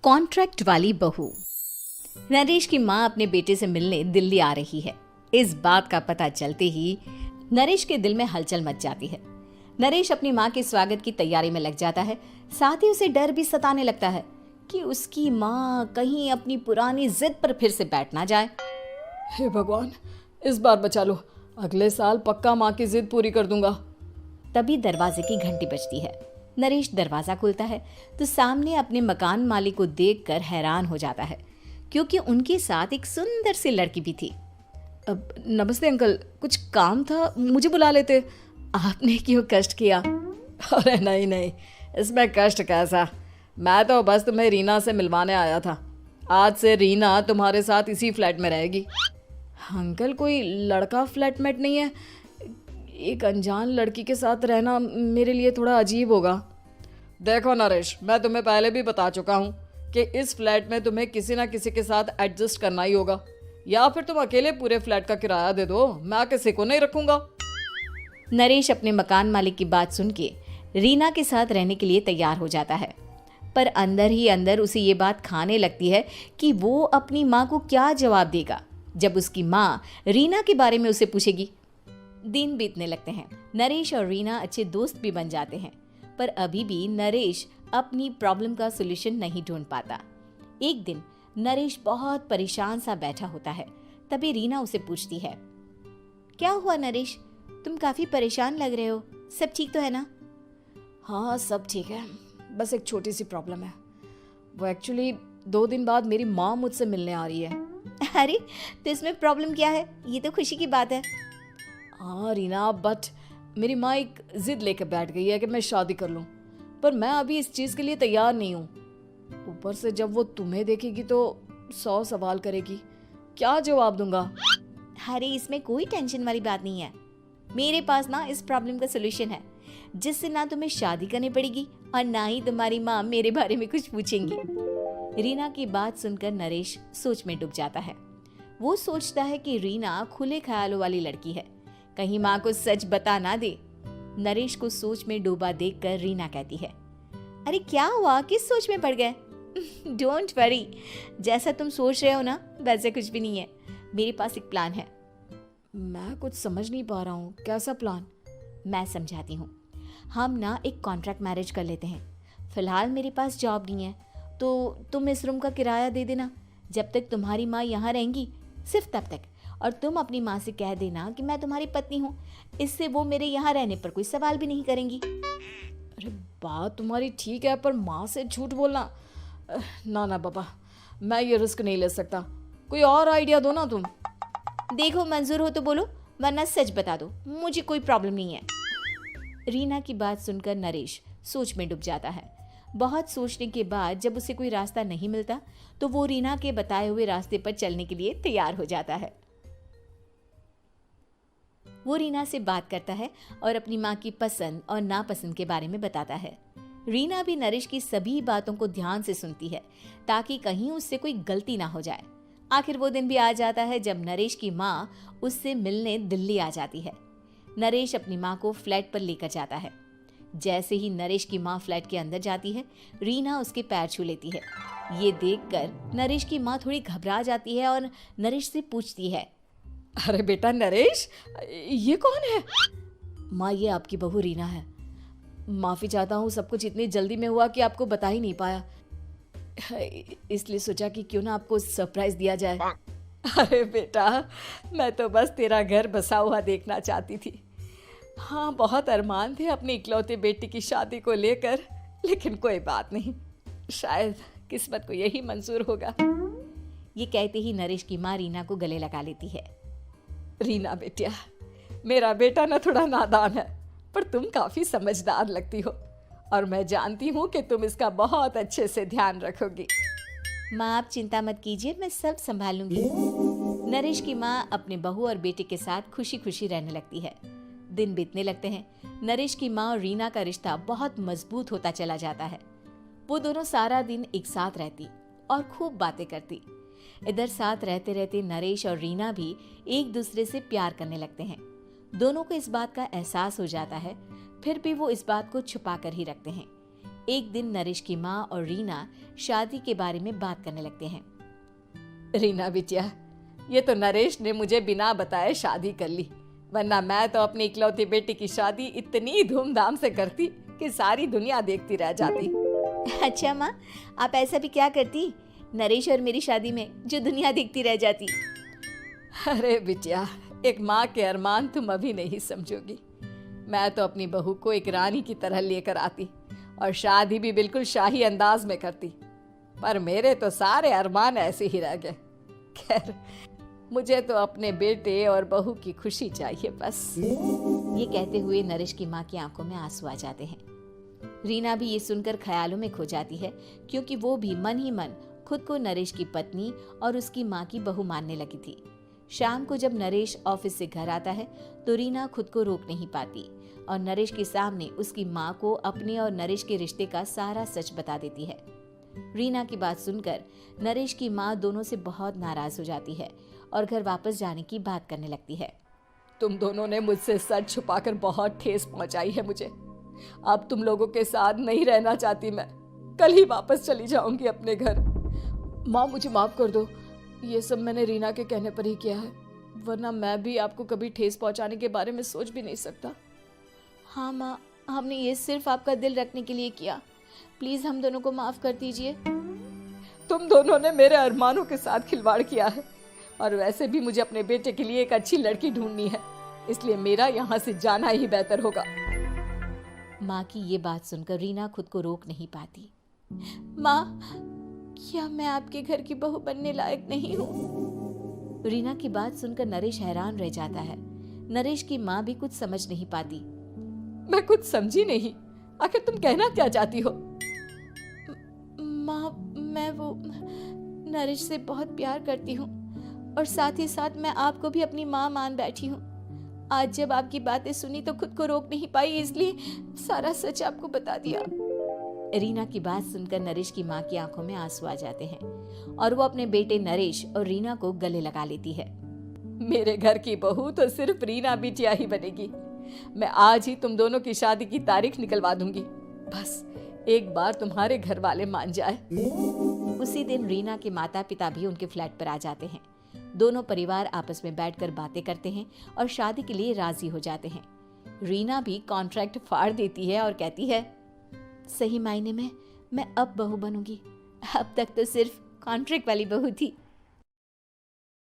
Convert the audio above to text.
Contract वाली बहू। नरेश की माँ अपने बेटे से मिलने दिल्ली आ रही है। इस बात का पता चलते ही नरेश के दिल में हलचल मच जाती है। नरेश अपनी माँ के स्वागत की तैयारी में लग जाता है। साथ ही उसे डर भी सताने लगता है कि उसकी माँ कहीं अपनी पुरानी जिद पर फिर से बैठ ना जाए। हे भगवान, इस बार बचा लो, अगले साल पक्का माँ की जिद पूरी कर दूंगा। तभी दरवाजे की घंटी बजती है। नरेश दरवाजा खोलता है तो सामने अपने मकान मालिक को देखकर हैरान हो जाता है, क्योंकि उनके साथ एक सुंदर सी लड़की भी थी। अब नमस्ते अंकल, कुछ काम था, मुझे बुला लेते। आपने क्यों कष्ट किया? अरे नहीं नहीं, इसमें कष्ट कैसा, मैं तो बस तुम्हें रीना से मिलवाने आया था। आज से रीना तुम्हारे साथ इसी फ्लैट में रहेगी। अंकल, कोई लड़का फ्लैटमेट नहीं है? एक अनजान लड़की के साथ रहना मेरे लिए थोड़ा अजीब होगा। देखो नरेश, मैं तुम्हें पहले भी बता चुका हूँ कि इस फ्लैट में तुम्हें किसी ना किसी के साथ एडजस्ट करना ही होगा, या फिर तुम अकेले पूरे फ्लैट का किराया दे दो, मैं किसी को नहीं रखूंगा। नरेश अपने मकान मालिक की बात सुन के रीना के साथ रहने के लिए तैयार हो जाता है, पर अंदर ही अंदर उसे ये बात खाने लगती है कि वो अपनी माँ को क्या जवाब देगा जब उसकी माँ रीना के बारे में उसे पूछेगी। दिन बीतने लगते हैं। नरेश और रीना अच्छे दोस्त भी बन जाते हैं, पर अभी भी नरेश अपनी प्रॉब्लम का सॉल्यूशन नहीं ढूंढ पाता। एक दिन नरेश बहुत परेशान सा बैठा होता है। तभी रीना उसे पूछती है, क्या हुआ नरेश, तुम काफी परेशान लग रहे हो, सब ठीक तो है ना? हाँ सब ठीक है, बस एक छोटी सी प्रॉब्लम है। वो एक्चुअली 2 दिन बाद मेरी माँ मुझसे मिलने आ रही है। अरे तो इसमें प्रॉब्लम क्या है, ये तो खुशी की बात है। हाँ रीना, बट मेरी माँ एक जिद लेकर बैठ गई है कि मैं शादी कर लूँ, पर मैं अभी इस चीज़ के लिए तैयार नहीं हूँ। ऊपर से जब वो तुम्हें देखेगी तो 100 सवाल करेगी, क्या जवाब दूंगा? अरे इसमें कोई टेंशन वाली बात नहीं है। मेरे पास ना इस प्रॉब्लम का सलूशन है, जिससे ना तुम्हें शादी करनी पड़ेगी और ना ही तुम्हारी माँ मेरे बारे में कुछ पूछेंगी। रीना की बात सुनकर नरेश सोच में डूब जाता है। वो सोचता है कि रीना खुले ख्यालों वाली लड़की है, कहीं माँ को सच बता ना दे। नरेश को सोच में डूबा देखकर रीना कहती है, अरे क्या हुआ, किस सोच में पड़ गए? डोंट वरी, जैसा तुम सोच रहे हो ना वैसे कुछ भी नहीं है। मेरे पास एक प्लान है। मैं कुछ समझ नहीं पा रहा हूँ, कैसा प्लान? मैं समझाती हूँ। हम ना एक कॉन्ट्रैक्ट मैरिज कर लेते हैं। फिलहाल मेरे पास जॉब नहीं है, तो तुम इस रूम का किराया दे देना जब तक तुम्हारी माँ यहाँ रहेंगी, सिर्फ तब तक। और तुम अपनी माँ से कह देना कि मैं तुम्हारी पत्नी हूँ, इससे वो मेरे यहाँ रहने पर कोई सवाल भी नहीं करेंगी। अरे बात तुम्हारी ठीक है, पर माँ से झूठ बोलना, ना ना बाबा, मैं ये रिस्क नहीं ले सकता। कोई और आइडिया दो ना तुम। देखो मंजूर हो तो बोलो, वरना सच बता दो, मुझे कोई प्रॉब्लम नहीं है। रीना की बात सुनकर नरेश सोच में डूब जाता है। बहुत सोचने के बाद जब उसे कोई रास्ता नहीं मिलता तो वो रीना के बताए हुए रास्ते पर चलने के लिए तैयार हो जाता है। वो रीना से बात करता है और अपनी माँ की पसंद और नापसंद के बारे में बताता है। रीना भी नरेश की सभी बातों को ध्यान से सुनती है, ताकि कहीं उससे कोई गलती ना हो जाए। आखिर वो दिन भी आ जाता है जब नरेश की माँ उससे मिलने दिल्ली आ जाती है। नरेश अपनी माँ को फ्लैट पर लेकर जाता है। जैसे ही नरेश की माँ फ्लैट के अंदर जाती है, रीना उसके पैर छू लेती है। ये देखकर नरेश की माँ थोड़ी घबरा जाती है और नरेश से पूछती है, अरे बेटा नरेश, ये कौन है? माँ ये आपकी बहू रीना है। माफ़ी चाहता हूँ, सब कुछ इतनी जल्दी में हुआ कि आपको बता ही नहीं पाया, इसलिए सोचा कि क्यों ना आपको सरप्राइज दिया जाए। अरे बेटा, मैं तो बस तेरा घर बसा हुआ देखना चाहती थी। हाँ, बहुत अरमान थे अपनी इकलौते बेटी की शादी को लेकर, लेकिन कोई बात नहीं, शायद किस्मत को यही मंजूर होगा। ये कहते ही नरेश की माँ रीना को गले लगा लेती है। रीना बेटिया, मेरा बेटा ना थोड़ा नादान है, पर तुम काफ़ी समझदार लगती हो, और मैं जानती हूँ कि तुम इसका बहुत अच्छे से ध्यान रखोगी। माँ आप चिंता मत कीजिए, मैं सब संभाल लूंगी। नरेश की माँ अपने बहू और बेटे के साथ खुशी खुशी रहने लगती है। दिन बीतने लगते हैं। नरेश की माँ और रीना का रिश्ता बहुत मजबूत होता चला जाता है। वो दोनों सारा दिन एक साथ रहती और खूब बातें करती। इधर साथ रहते रहते नरेश और रीना भी एक दूसरे से प्यार करने लगते हैं। दोनों को इस बात का एहसास हो जाता है, फिर भी वो इस बात को छुपा कर ही रखते हैं। एक दिन नरेश की माँ और रीना शादी के बारे में बात करने लगते हैं। रीना बिटिया, ये तो नरेश ने मुझे बिना बताए शादी कर ली, वरना मैं तो अपनी इकलौती बेटी की शादी इतनी धूमधाम से करती कि सारी दुनिया देखती रह जाती। अच्छा माँ, आप ऐसा भी क्या करती नरेश और मेरी शादी में जो दुनिया देखती रह जाती? अरे बिटिया, एक माँ के अरमान तुम अभी नहीं समझोगी। मैं तो अपनी बहू को एक रानी की तरह लेकर आती और शादी भी बिल्कुल शाही अंदाज में करती, पर मेरे तो सारे अरमान ऐसे ही रह गए। खैर, मुझे तो अपने बेटे और बहू की खुशी चाहिए बस। ये कहते हुए नरेश की माँ की आंखों में आंसू आ जाते हैं। रीना भी ये सुनकर ख्यालों में खो जाती है, क्योंकि वो भी मन ही मन खुद को नरेश की पत्नी और उसकी माँ की बहू मानने लगी थी। शाम को जब नरेश ऑफिस से घर आता है तो रीना खुद को रोक नहीं पाती और नरेश के सामने उसकी माँ को अपने और नरेश के रिश्ते का सारा सच बता देती है। रीना की बात सुनकर नरेश की माँ दोनों से बहुत नाराज हो जाती है और घर वापस जाने की बात करने लगती है। तुम दोनों ने मुझसे सच छुपाकर बहुत ठेस पहुंचाई है मुझे। अब तुम लोगों के साथ नहीं रहना चाहती मैं, कल ही वापस चली जाऊंगी अपने घर। माँ, मुझे माफ कर दो, ये सब मैंने रीना के कहने पर ही किया है, वरना मैं भी आपको कभी ठेस पहुंचाने के बारे में सोच भी नहीं सकता। हाँ माँ, हमने ये सिर्फ आपका दिल रखने के लिए किया, प्लीज हम दोनों को माफ कर दीजिए। तुम दोनों ने मेरे अरमानों के साथ खिलवाड़ किया है, और वैसे भी मुझे अपने बेटे के लिए एक अच्छी लड़की ढूंढनी है, इसलिए मेरा यहाँ से जाना ही बेहतर होगा। माँ की ये बात सुनकर रीना खुद को रोक नहीं पाती। माँ, क्या मैं आपके घर की बहू बनने लायक नहीं हूँ? रीना की बात सुनकर नरेश हैरान रह जाता है। नरेश की माँ भी कुछ समझ नहीं पाती। मैं कुछ समझी नहीं, आखिर तुम कहना क्या चाहती हो? माँ, मैं वो नरेश से बहुत प्यार करती हूँ और साथ ही साथ मैं आपको भी अपनी माँ मान बैठी हूँ। आज जब आपकी बातें सुनी तो खुद को रोक नहीं पाई, इसलिए सारा सच आपको बता दिया। रीना की बात सुनकर नरेश की माँ की आंखों में आंसू आ जाते हैं और वो अपने बेटे नरेश और रीना को गले लगा लेती है। मेरे घर की बहू तो सिर्फ रीना बिटिया ही बनेगी। मैं आज ही तुम दोनों की शादी की तारीख निकलवा दूंगी, बस एक बार तुम्हारे घर वाले मान जाए। उसी दिन रीना के माता पिता भी उनके फ्लैट पर आ जाते हैं। दोनों परिवार आपस में बैठकर बातें करते हैं और शादी के लिए राजी हो जाते हैं। रीना भी कॉन्ट्रैक्ट फाड़ देती है और कहती है, सही मायने में मैं अब बहू बनूंगी, अब तक तो सिर्फ कॉन्ट्रैक्ट वाली बहू थी।